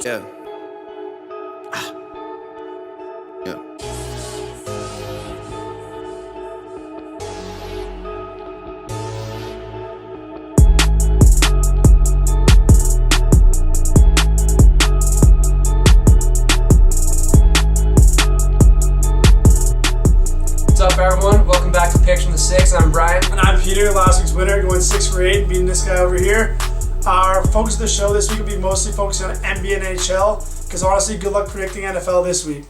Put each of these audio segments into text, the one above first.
Yeah. Yeah. What's up, everyone? Welcome back to Picks from the Six. I'm Brian. And I'm Peter, last week's winner, going 6 for 8 and beating this guy over here. Our focus of the show this week will be mostly focusing on NBA and NHL, because honestly, good luck predicting NFL this week.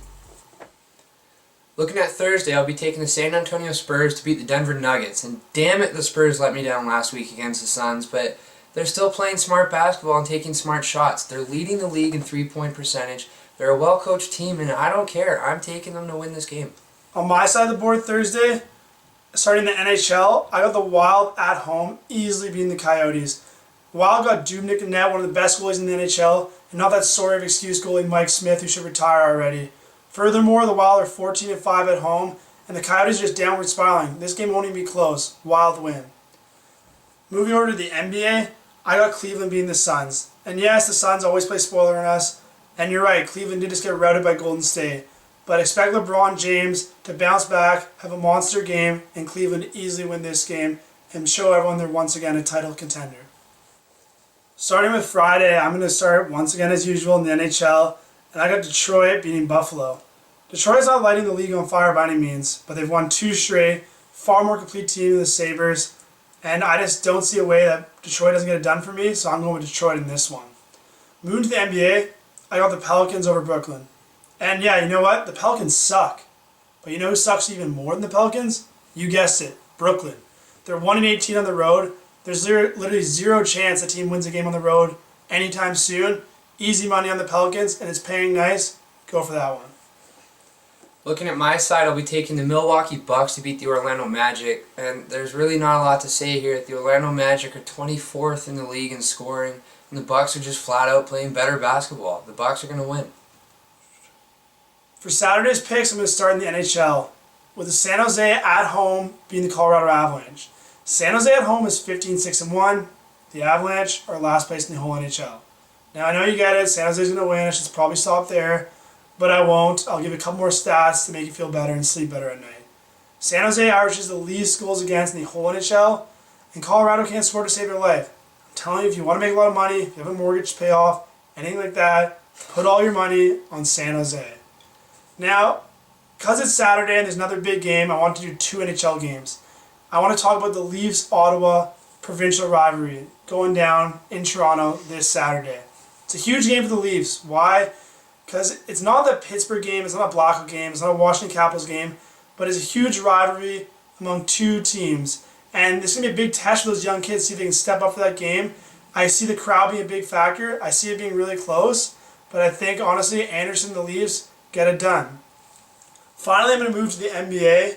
Looking at Thursday, I'll be taking the San Antonio Spurs to beat the Denver Nuggets. And damn it, the Spurs let me down last week against the Suns, but they're still playing smart basketball and taking smart shots. They're leading the league in three-point percentage. They're a well-coached team, and I don't care. I'm taking them to win this game. On my side of the board Thursday, starting the NHL, I got the Wild at home, easily beating the Coyotes. Wild got Dubnyk in net, one of the best goalies in the NHL, and not that sort of excuse goalie Mike Smith, who should retire already. Furthermore, the Wild are 14-5 at home, and the Coyotes are just downward spiraling. This game won't even be close. Wild win. Moving over to the NBA, I got Cleveland beating the Suns. And yes, the Suns always play spoiler on us, and you're right, Cleveland did just get routed by Golden State. But expect LeBron James to bounce back, have a monster game, and Cleveland easily win this game and show everyone they're once again a title contender. Starting with Friday, I'm going to start once again as usual in the NHL, and I got Detroit beating Buffalo. Detroit's not lighting the league on fire by any means, but they've won 2 straight, far more complete team than the Sabres, and I just don't see a way that Detroit doesn't get it done for me, so I'm going with Detroit in this one. Moving to the NBA, I got the Pelicans over Brooklyn. And yeah, you know what? The Pelicans suck. But you know who sucks even more than the Pelicans? You guessed it, Brooklyn. They're 1-18 on the road. There's literally zero chance the team wins a game on the road anytime soon. Easy money on the Pelicans, and it's paying nice. Go for that one. Looking at my side, I'll be taking the Milwaukee Bucks to beat the Orlando Magic. And there's really not a lot to say here. The Orlando Magic are 24th in the league in scoring, and the Bucks are just flat out playing better basketball. The Bucks are going to win. For Saturday's picks, I'm going to start in the NHL with the San Jose at home beating the Colorado Avalanche. San Jose at home is 15-6-1. The Avalanche are last place in the whole NHL. Now I know you get it. San Jose's going to win. I should probably stop there, but I won't. I'll give you a couple more stats to make you feel better and sleep better at night. San Jose averages the least goals against in the whole NHL, and Colorado can't score to save their life. I'm telling you, if you want to make a lot of money, if you have a mortgage to pay off, anything like that, put all your money on San Jose. Now, because it's Saturday and there's another big game, I want to do 2 NHL games. I want to talk about the Leafs-Ottawa provincial rivalry going down in Toronto this Saturday. It's a huge game for the Leafs. Why? Because it's not the Pittsburgh game, it's not a Blackhawk game, it's not a Washington Capitals game, but it's a huge rivalry among 2 teams. And this is going to be a big test for those young kids, see if they can step up for that game. I see the crowd being a big factor. I see it being really close. But I think, honestly, Anderson and the Leafs get it done. Finally, I'm going to move to the NBA,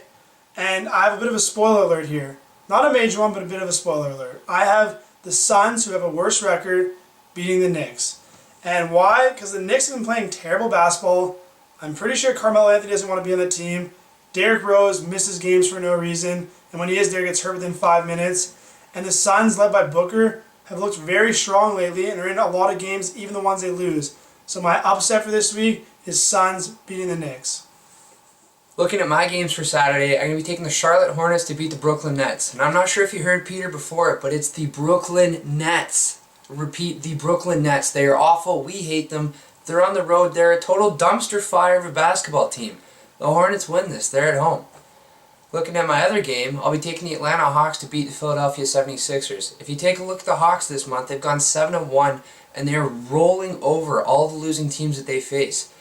and I have a bit of a spoiler alert here. Not a major one, but a bit of a spoiler alert. I have the Suns, who have a worse record, beating the Knicks. And why? Because the Knicks have been playing terrible basketball. I'm pretty sure Carmelo Anthony doesn't want to be on the team. Derrick Rose misses games for no reason, and when he is there, he gets hurt within 5 minutes. And the Suns, led by Booker, have looked very strong lately and are in a lot of games, even the ones they lose. So my upset for this week is Suns beating the Knicks. Looking at my games for Saturday, I'm going to be taking the Charlotte Hornets to beat the Brooklyn Nets. And I'm not sure if you heard Peter before it, but it's the Brooklyn Nets. Repeat, the Brooklyn Nets. They are awful. We hate them. They're on the road. They're a total dumpster fire of a basketball team. The Hornets win this. They're at home. Looking at my other game, I'll be taking the Atlanta Hawks to beat the Philadelphia 76ers. If you take a look at the Hawks this month, they've gone 7-1, and they're rolling over all the losing teams that they face.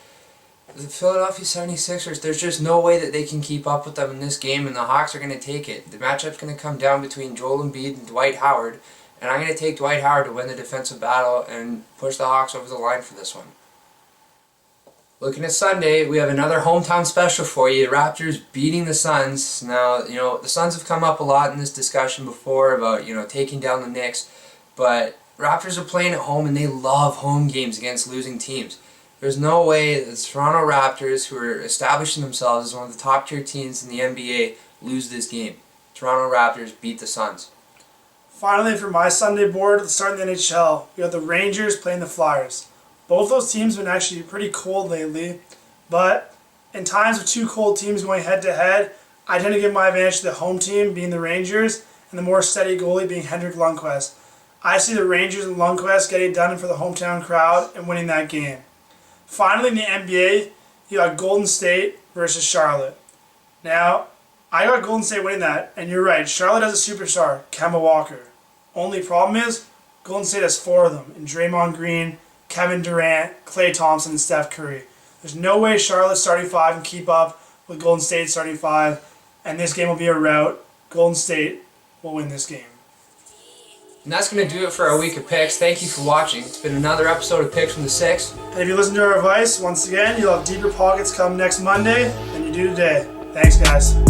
The Philadelphia 76ers, there's just no way that they can keep up with them in this game, and the Hawks are going to take it. The matchup's going to come down between Joel Embiid and Dwight Howard, and I'm going to take Dwight Howard to win the defensive battle and push the Hawks over the line for this one. Looking at Sunday, we have another hometown special for you. The Raptors beating the Suns. Now, the Suns have come up a lot in this discussion before about, taking down the Knicks, but Raptors are playing at home, and they love home games against losing teams. There's no way that the Toronto Raptors, who are establishing themselves as one of the top tier teams in the NBA, lose this game. Toronto Raptors beat the Suns. Finally, for my Sunday board, let's start in the NHL. We got the Rangers playing the Flyers. Both those teams have been actually pretty cold lately, but in times of two cold teams going head to head, I tend to give my advantage to the home team, being the Rangers, and the more steady goalie being Henrik Lundqvist. I see the Rangers and Lundqvist getting it done for the hometown crowd and winning that game. Finally, in the NBA, you got Golden State versus Charlotte. Now, I got Golden State winning that, and you're right, Charlotte has a superstar, Kemba Walker. Only problem is, Golden State has four of them, in Draymond Green, Kevin Durant, Klay Thompson, and Steph Curry. There's no way Charlotte's starting five can keep up with Golden State's starting five, and this game will be a rout. Golden State will win this game. And that's going to do it for our week of picks. Thank you for watching. It's been another episode of Picks from the Six. And if you listen to our advice, once again, you'll have deeper pockets come next Monday than you do today. Thanks, guys.